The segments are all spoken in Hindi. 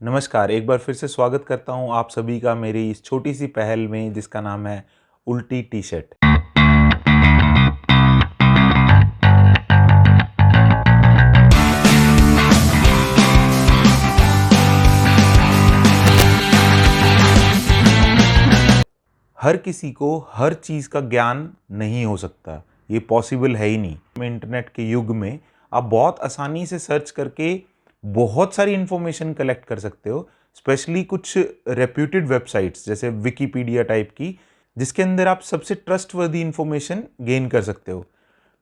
नमस्कार, एक बार फिर से स्वागत करता हूँ आप सभी का मेरी इस छोटी सी पहल में जिसका नाम है उल्टी टी शर्ट। हर किसी को हर चीज़ का ज्ञान नहीं हो सकता, ये पॉसिबल है ही नहीं। इंटरनेट के युग में आप बहुत आसानी से सर्च करके बहुत सारी इन्फॉर्मेशन कलेक्ट कर सकते हो, स्पेशली कुछ रेप्यूटेड वेबसाइट्स जैसे विकिपीडिया टाइप की, जिसके अंदर आप सबसे ट्रस्टवर्दी इन्फॉर्मेशन गेन कर सकते हो।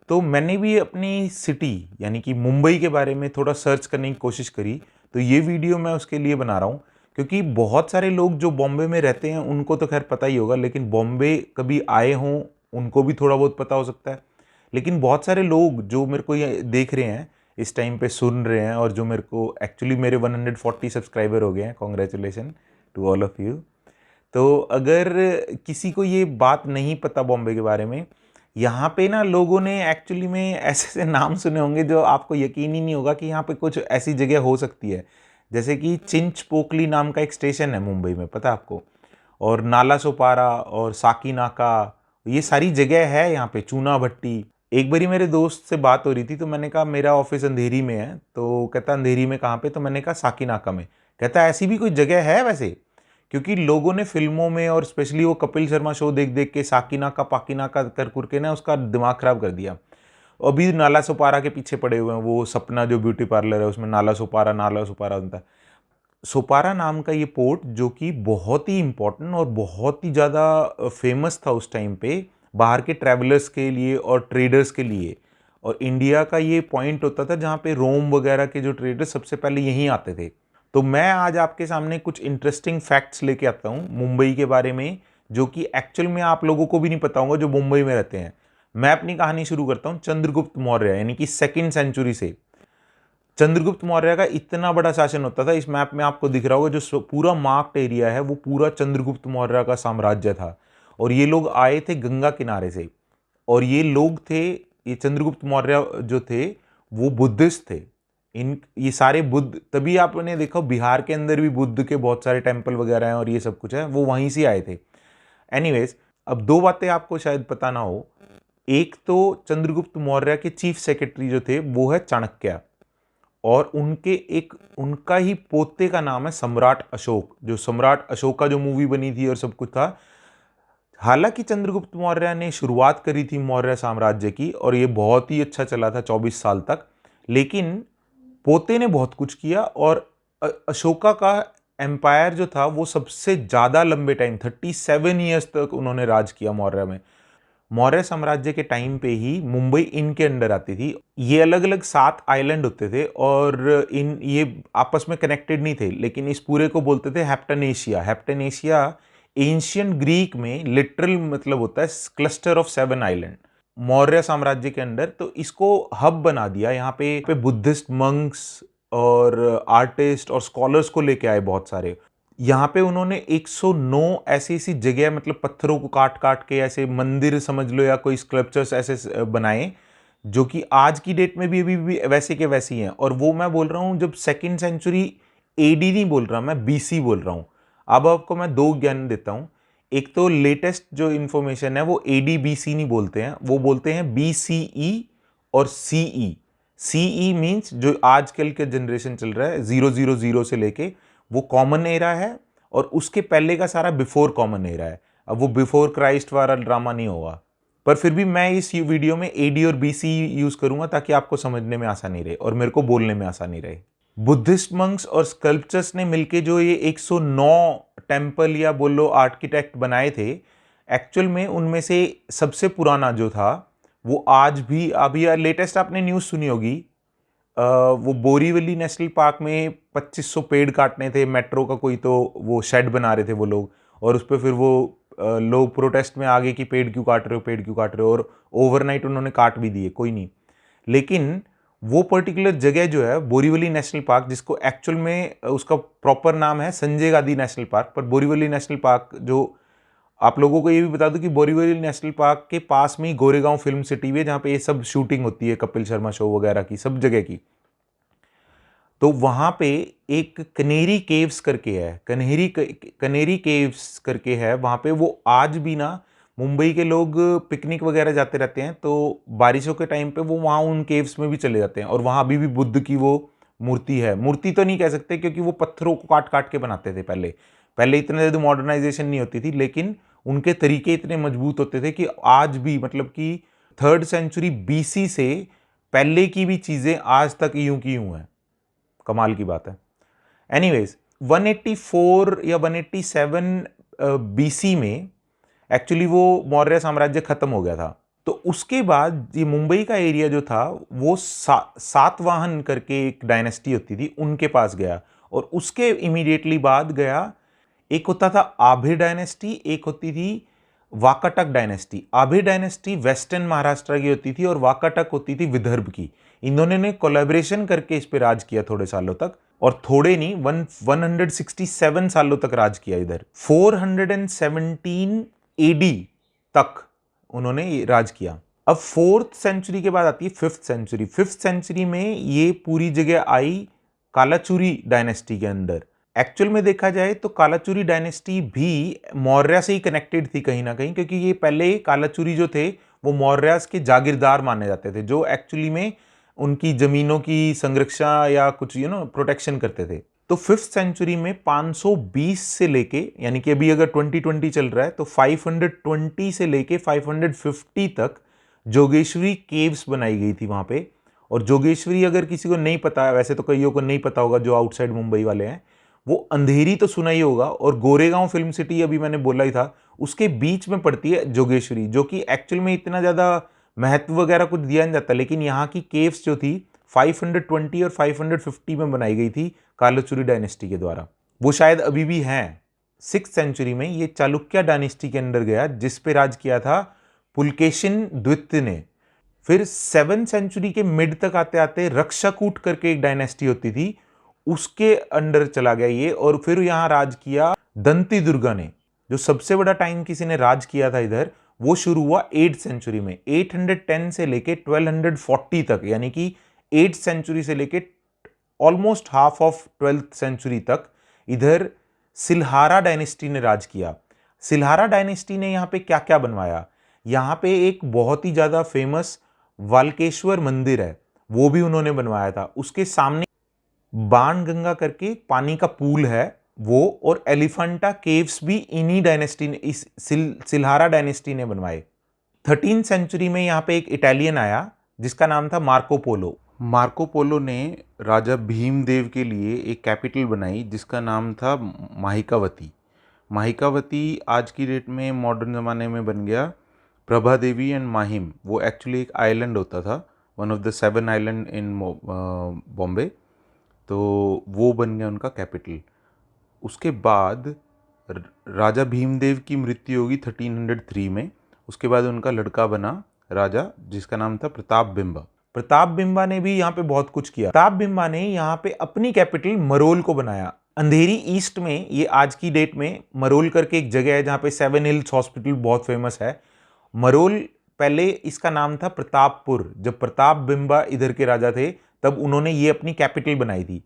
तो मैंने भी अपनी सिटी यानी कि मुंबई के बारे में थोड़ा सर्च करने की कोशिश करी, तो ये वीडियो मैं उसके लिए बना रहा हूँ क्योंकि बहुत सारे लोग जो बॉम्बे में रहते हैं उनको तो खैर पता ही होगा, लेकिन बॉम्बे कभी आए हों उनको भी थोड़ा बहुत पता हो सकता है। लेकिन बहुत सारे लोग जो मेरे को ये देख रहे हैं, इस टाइम पे सुन रहे हैं, और जो मेरे को एक्चुअली मेरे 140 सब्सक्राइबर हो गए हैं, congratulation to all of you. तो अगर किसी को ये बात नहीं पता बॉम्बे के बारे में, यहाँ पे ना लोगों ने एक्चुअली में ऐसे ऐसे नाम सुने होंगे जो आपको यकीन ही नहीं होगा कि यहाँ पे कुछ ऐसी जगह हो सकती है। जैसे कि चिंचपोकली नाम का एक स्टेशन है मुंबई में, पता है आपको? और नाला सोपारा और साकीनाका, ये सारी जगह है यहाँ पे। चूना भट्टी। एक बारी मेरे दोस्त से बात हो रही थी तो मैंने कहा मेरा ऑफिस अंधेरी में है, तो कहता अंधेरी में कहाँ पे? तो मैंने कहा साकीनाका में। कहता ऐसी भी कोई जगह है वैसे? क्योंकि लोगों ने फिल्मों में और स्पेशली वो कपिल शर्मा शो देख देख के साकिनाका पाकिनाका कर कर के ना उसका दिमाग खराब कर दिया। अभी नाला सोपारा के पीछे पड़े हुए हैं। वो सपना जो ब्यूटी पार्लर है उसमें नाला सोपारा बनता है। सोपारा नाम का ये पोर्ट जो कि बहुत ही इंपॉर्टेंट और बहुत ही ज़्यादा फेमस था उस टाइम पे बाहर के ट्रैवलर्स के लिए और ट्रेडर्स के लिए। और इंडिया का ये पॉइंट होता था जहाँ पे रोम वगैरह के जो ट्रेडर्स सबसे पहले यहीं आते थे। तो मैं आज आपके सामने कुछ इंटरेस्टिंग फैक्ट्स लेके आता हूँ मुंबई के बारे में, जो कि एक्चुअल में आप लोगों को भी नहीं पता होगा जो मुंबई में रहते हैं। मैं अपनी कहानी शुरू करता हूँ चंद्रगुप्त मौर्य यानी कि सेकंड सेंचुरी से। चंद्रगुप्त मौर्य का इतना बड़ा शासन होता था, इस मैप में आपको दिख रहा होगा जो पूरा मार्क्ड एरिया है वो पूरा चंद्रगुप्त मौर्य का साम्राज्य था। और ये लोग आए थे गंगा किनारे से। और ये लोग थे, ये चंद्रगुप्त मौर्य जो थे वो बुद्धिस्ट थे। इन ये सारे बुद्ध, तभी आपने देखा बिहार के अंदर भी बुद्ध के बहुत सारे टेम्पल वगैरह हैं और ये सब कुछ है, वो वहीं से आए थे। एनीवेज, अब दो बातें आपको शायद पता ना हो। एक तो चंद्रगुप्त मौर्य के चीफ सेक्रेटरी जो थे वो है चाणक्य, और उनके एक उनका ही पोते का नाम है सम्राट अशोक। जो सम्राट अशोक का जो मूवी बनी थी और सब कुछ था। हालांकि चंद्रगुप्त मौर्य ने शुरुआत करी थी मौर्य साम्राज्य की और ये बहुत ही अच्छा चला था 24 साल तक, लेकिन पोते ने बहुत कुछ किया। और अशोका का एम्पायर जो था वो सबसे ज्यादा लंबे टाइम 37 ईयर्स तक उन्होंने राज किया मौर्य में। मौर्य साम्राज्य के टाइम पे ही मुंबई इनके अंडर आती थी। ये अलग अलग 7 आइलैंड होते थे और इन ये आपस में कनेक्टेड नहीं थे, लेकिन इस पूरे को बोलते थे हैप्टनेशिया। हैप्टनेशिया एंशियंट ग्रीक में लिटरल मतलब होता है क्लस्टर ऑफ 7 आइलैंड मौर्य साम्राज्य के अंडर। तो इसको हब बना दिया। यहाँ पे बुद्धिस्ट मंक्स और आर्टिस्ट और स्कॉलर्स को लेके आए बहुत सारे। यहाँ पे उन्होंने 109 ऐसी ऐसी जगह, मतलब पत्थरों को काट काट के ऐसे मंदिर समझ लो या कोई स्कल्पचर्स ऐसे बनाए, जो कि आज की डेट में भी अभी भी वैसे के वैसे ही हैं। और वो मैं बोल रहा हूँ जब सेकंड सेंचुरी एडी नहीं बोल रहा, मैं बीसी बोल रहा हूँ। अब आपको मैं दो ज्ञान देता हूँ। एक तो लेटेस्ट जो इन्फॉर्मेशन है वो एडी बीसी नहीं बोलते हैं, वो बोलते हैं बीसीई और सीई। सीई मीन्स जो आजकल के जनरेशन चल रहा है 000 से लेके, वो कॉमन एरा है। और उसके पहले का सारा बिफोर कॉमन एरा है। अब वो बिफोर क्राइस्ट वाला ड्रामा नहीं होगा। पर फिर भी मैं इस वीडियो में एडी और बीसी यूज करूंगा ताकि आपको समझने में आसानी रहे और मेरे को बोलने में आसानी रहे। बुद्धिस्ट मंक्स और स्कल्पचर्स ने मिलके जो ये 109 टेम्पल या बोलो आर्किटेक्ट बनाए थे, एक्चुअल में उनमें से सबसे पुराना जो था वो आज भी, अभी लेटेस्ट आपने न्यूज़ सुनी होगी, वो बोरीवली नेशनल पार्क में 2500 पेड़ काटने थे मेट्रो का कोई, तो वो शेड बना रहे थे वो लोग। और उस पर फिर वो लोग प्रोटेस्ट में आ गए कि पेड़ क्यों काट रहे हो, पेड़ क्यों काट रहे हो, और ओवरनाइट उन्होंने काट भी दिए, कोई नहीं। लेकिन वो पर्टिकुलर जगह जो है बोरीवली नेशनल पार्क, जिसको एक्चुअल में उसका प्रॉपर नाम है संजय गांधी नेशनल पार्क, पर बोरीवली नेशनल पार्क जो, आप लोगों को ये भी बता दूं कि बोरीवली नेशनल पार्क के पास में ही गोरेगांव फिल्म सिटी भी है, जहाँ पे ये सब शूटिंग होती है कपिल शर्मा शो वगैरह की, सब जगह की। तो वहाँ पे एक कनेरी केव्स करके है, कनेरी केव्स करके है वहाँ पे। वो आज भी ना मुंबई के लोग पिकनिक वगैरह जाते रहते हैं, तो बारिशों के टाइम पे वो वहाँ उन केव्स में भी चले जाते हैं। और वहाँ अभी भी बुद्ध की वो मूर्ति है। मूर्ति तो नहीं कह सकते क्योंकि वो पत्थरों को काट काट के बनाते थे पहले। पहले इतने ज़्यादा मॉडर्नाइजेशन नहीं होती थी, लेकिन उनके तरीके इतने मजबूत होते थे कि आज भी मतलब कि 3rd सेंचुरी बीसी से पहले की भी चीज़ें आज तक यूं की यूं हैं। कमाल की बात है। एनीवेज 184 या 187 बीसी में एक्चुअली वो मौर्य साम्राज्य खत्म हो गया था। तो उसके बाद ये मुंबई का एरिया जो था वो सातवाहन करके एक डायनेस्टी होती थी, उनके पास गया। और उसके इमीडिएटली बाद गया, एक होता था आभे डायनेस्टी, एक होती थी वाकाटक डायनेस्टी। आभे डायनेस्टी वेस्टर्न महाराष्ट्र की होती थी और वाकाटक होती थी विदर्भ की। इन दोनों ने कोलैबोरेशन करके इस पे राज किया थोड़े सालों तक, और थोड़े नहीं 167 सालों तक राज किया इधर। 417 एडी तक उन्होंने राज किया। अब 4th सेंचुरी के बाद आती है 5th सेंचुरी। 5th सेंचुरी में ये पूरी जगह आई कालाचुरी डायनेस्टी के अंदर। एक्चुअल में देखा जाए तो कालाचुरी डायनेस्टी भी मौर्य से ही कनेक्टेड थी कहीं ना कहीं, क्योंकि ये पहले कालाचुरी जो थे वो मौर्य के जागीरदार माने जाते थे, जो एक्चुअली में उनकी जमीनों की संरक्षा या कुछ प्रोटेक्शन करते थे। तो 5th सेंचुरी में 520 से लेके, यानी कि अभी अगर 2020 चल रहा है तो 520 से लेके 550 तक जोगेश्वरी केव्स बनाई गई थी वहां पे। और जोगेश्वरी अगर किसी को नहीं पता है, वैसे तो कईयों को नहीं पता होगा जो आउटसाइड मुंबई वाले हैं, वो अंधेरी तो सुना ही होगा, और गोरेगांव फिल्म सिटी अभी मैंने बोला ही था, उसके बीच में पड़ती है जोगेश्वरी, जो कि एक्चुअल में इतना ज्यादा महत्व वगैरह कुछ दिया नहीं जाता। लेकिन यहाँ की केव्स जो थी 520 और 550 में बनाई गई थी कालाचुरी डायनेस्टी के द्वारा। वो शायद अभी भी हैं। 6th सेंचुरी में ये चालुक्य डायनेस्टी के अंदर गया, जिस पे राज किया था पुलकेशिन द्वितीय ने। फिर 7th सेंचुरी के मिड तक आते आते रक्षाकूट करके एक डायनेस्टी होती थी, उसके अंडर चला गया ये। और फिर यहां राज किया दंती दुर्गा ने। जो सबसे बड़ा टाइम किसी ने राज किया था इधर, वो शुरू हुआ 8th सेंचुरी में। 810 से लेके 1240 तक, यानी कि 8th सेंचुरी से लेके almost half of 12th century तक इधर सिलहारा डायनेस्टी ने राज किया। सिलहारा डायनेस्टी ने यहाँ पे क्या क्या बनवाया, यहाँ पे एक बहुत ही ज्यादा फेमस वाल्केश्वर मंदिर है, वो भी उन्होंने बनवाया था। उसके सामने बाण गंगा करके पानी का पूल है वो, और एलिफेंटा केव्स भी इन्हीं डायनेस्टी ने, इस सिलहारा डायनेस्टी ने बनवाए। 13th सेंचुरी में यहाँ पे एक इटालियन आया जिसका नाम था मार्को पोलो। मार्को पोलो ने राजा भीमदेव के लिए एक कैपिटल बनाई जिसका नाम था माहिकावती। माहिकावती आज की डेट में मॉडर्न ज़माने में बन गया प्रभा देवी एंड माहिम। वो एक्चुअली एक आइलैंड होता था, one of the 7 island in Bombay. तो वो बन गया उनका कैपिटल। उसके बाद राजा भीमदेव की मृत्यु होगी 1303 में। उसके बाद उनका लड़का बना राजा, जिसका नाम था प्रताप बिंबा। प्रताप बिंबा ने भी यहाँ पे बहुत कुछ किया। प्रताप बिंबा ने यहाँ पे अपनी कैपिटल मरोल को बनाया। अंधेरी ईस्ट में, ये आज की डेट में मरोल करके एक जगह है जहाँ पे 7 हिल्स हॉस्पिटल बहुत फेमस है। मरोल पहले इसका नाम था प्रतापपुर। जब प्रताप बिंबा इधर के राजा थे तब उन्होंने ये अपनी कैपिटल बनाई थी।